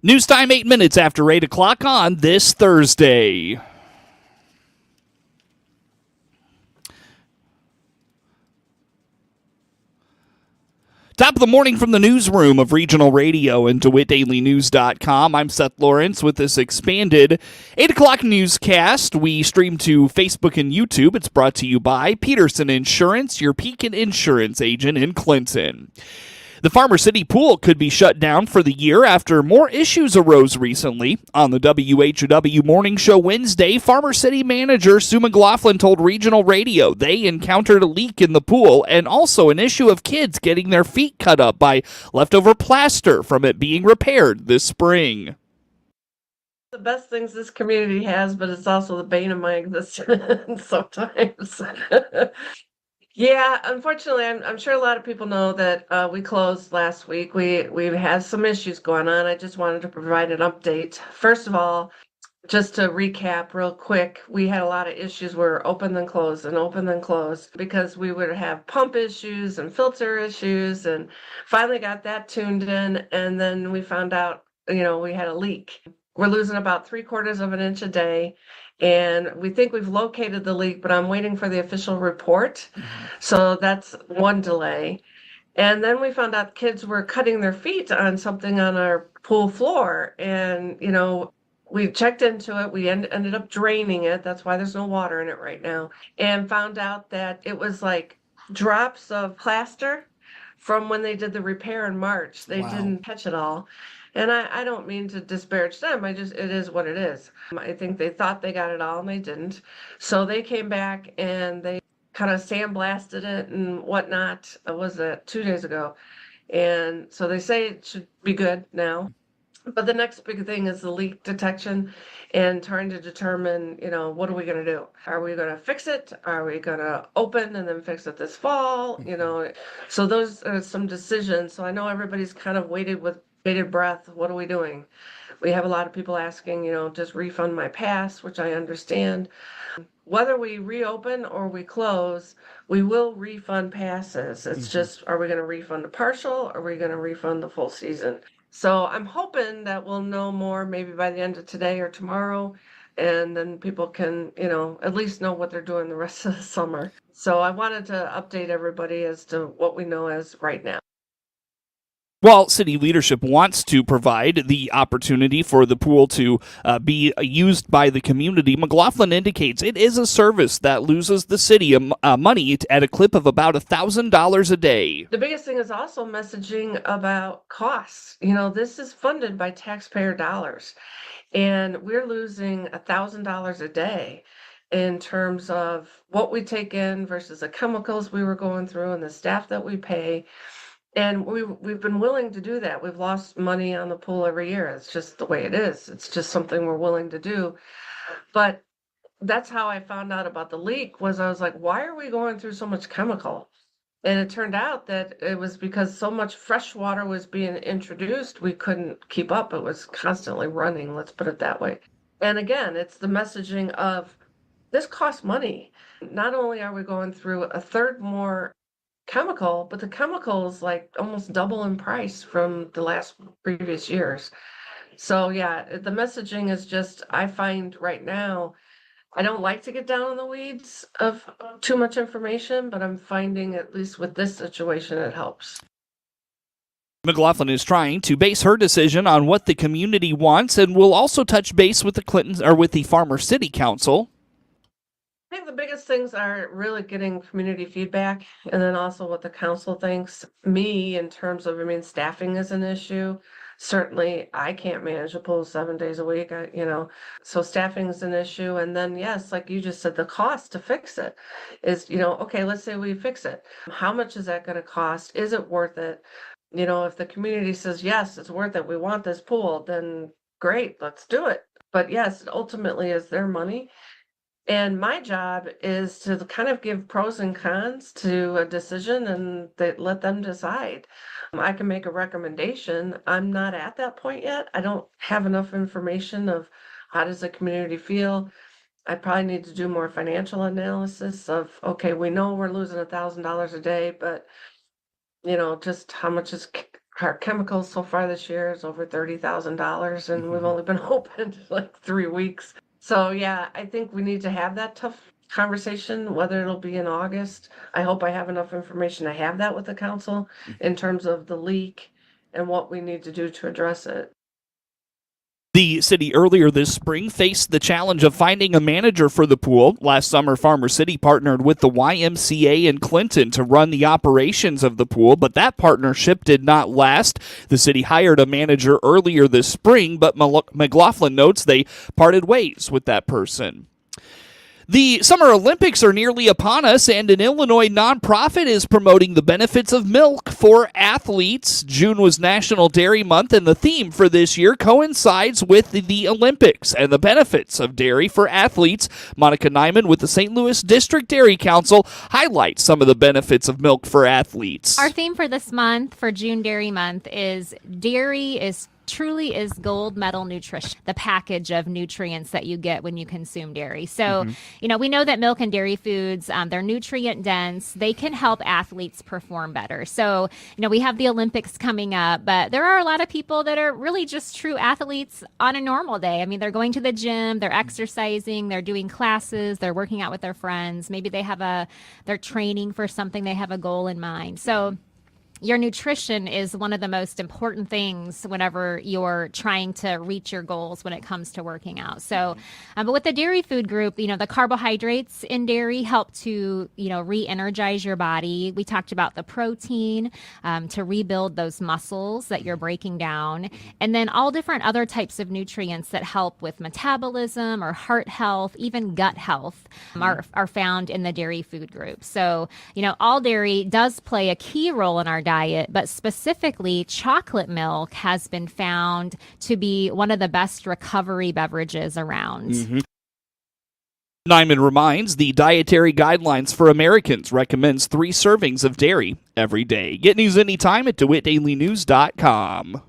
News time 8 minutes after 8 o'clock on this Thursday. Top of the morning from the newsroom of Regional Radio and DeWittDailyNews.com. I'm Seth Lawrence with this expanded 8 o'clock newscast. We stream to Facebook and YouTube. It's brought to you by Peterson Insurance, your Pekin Insurance agent in Clinton. The Farmer City Pool could be shut down for the year after more issues arose recently. On the WHOW Morning Show Wednesday, Farmer City manager Sue McLaughlin told Regional Radio they encountered a leak in the pool and also an issue of kids getting their feet cut up by leftover plaster from it being repaired this spring. The best things this community has, but it's also the bane of my existence sometimes. Yeah, unfortunately, I'm sure a lot of people know that we closed last week. We've had some issues going on. I just wanted to provide an update. First of all, just to recap real quick, we had a lot of issues where open then closed and open then closed because we would have pump issues and filter issues, and finally got that tuned in, and then we found out, we had a leak. We're losing about 3/4 of an inch a day. And we think we've located the leak, but I'm waiting for the official report. So that's one delay. And then we found out kids were cutting their feet on something on our pool floor. And, we checked into it. We ended up draining it. That's why there's no water in it right now. And found out that it was like drops of plaster from when they did the repair in March. They didn't catch it all. And I don't mean to disparage them. It is what it is. I think they thought they got it all and they didn't. So they came back and they kind of sandblasted it and whatnot. Was it 2 days ago? And so they say it should be good now. But the next big thing is the leak detection and trying to determine, what are we going to do? Are we going to fix it? Are we going to open and then fix it this fall? So those are some decisions. So I know everybody's kind of waited with bated breath. What are we doing? We have a lot of people asking, just refund my pass, which I understand. Whether we reopen or we close, we will refund passes. It's just, are we going to refund a partial? Or are we going to refund the full season? So I'm hoping that we'll know more maybe by the end of today or tomorrow. And then people can, at least know what they're doing the rest of the summer. So I wanted to update everybody as to what we know as right now. While city leadership wants to provide the opportunity for the pool to be used by the community, McLaughlin indicates it is a service that loses the city money at a clip of about $1,000 a day. The biggest thing is also messaging about costs. This is funded by taxpayer dollars, and we're losing $1,000 a day in terms of what we take in versus the chemicals we were going through and the staff that we pay. And we've been willing to do that. We've lost money on the pool every year. It's just the way it is. It's just something we're willing to do. But that's how I found out about the leak. Was I was like, why are we going through so much chemical? And it turned out that it was because so much fresh water was being introduced, we couldn't keep up. It was constantly running, let's put it that way. And again, it's the messaging of this costs money. Not only are we going through a third more chemical, but the chemical is like almost double in price from the previous years. So yeah, the messaging is just, I find right now, I don't like to get down in the weeds of too much information, but I'm finding, at least with this situation, it helps. McLaughlin is trying to base her decision on what the community wants, and will also touch base with the Farmer City Council. I think the biggest things are really getting community feedback, and then also what the council thinks. Me, in terms of, staffing is an issue. Certainly, I can't manage a pool 7 days a week, so staffing is an issue. And then, yes, like you just said, the cost to fix it is, okay, let's say we fix it. How much is that going to cost? Is it worth it? If the community says, yes, it's worth it, we want this pool, then great, let's do it. But yes, it ultimately is their money. And my job is to kind of give pros and cons to a decision and let them decide. I can make a recommendation. I'm not at that point yet. I don't have enough information of how does the community feel. I probably need to do more financial analysis of, okay, we know we're losing $1,000 a day, but just how our chemicals so far this year is over $30,000, and we've only been open like 3 weeks. So yeah, I think we need to have that tough conversation, whether it'll be in August. I hope I have enough information to have that with the council in terms of the leak and what we need to do to address it. The city earlier this spring faced the challenge of finding a manager for the pool. Last summer, Farmer City partnered with the YMCA in Clinton to run the operations of the pool, but that partnership did not last. The city hired a manager earlier this spring, but McLaughlin notes they parted ways with that person. The Summer Olympics are nearly upon us, and an Illinois nonprofit is promoting the benefits of milk for athletes. June was National Dairy Month, and the theme for this year coincides with the Olympics and the benefits of dairy for athletes. Monica Nyman with the St. Louis District Dairy Council highlights some of the benefits of milk for athletes. Our theme for this month, for June Dairy Month, is dairy is truly is gold medal nutrition, the package of nutrients that you get when you consume dairy. So, we know that milk and dairy foods, they're nutrient dense. They can help athletes perform better. So, we have the Olympics coming up, but there are a lot of people that are really just true athletes on a normal day. I mean, they're going to the gym, they're exercising, they're doing classes, they're working out with their friends. Maybe they're training for something, they have a goal in mind. So, your nutrition is one of the most important things whenever you're trying to reach your goals when it comes to working out. So, but with the dairy food group, the carbohydrates in dairy help to, re-energize your body. We talked about the protein to rebuild those muscles that you're breaking down. And then all different other types of nutrients that help with metabolism or heart health, even gut health are found in the dairy food group. So, all dairy does play a key role in our diet, but specifically chocolate milk has been found to be one of the best recovery beverages around. Nyman reminds the Dietary Guidelines for Americans recommends 3 servings of dairy every day. Get news anytime at DeWittDailyNews.com.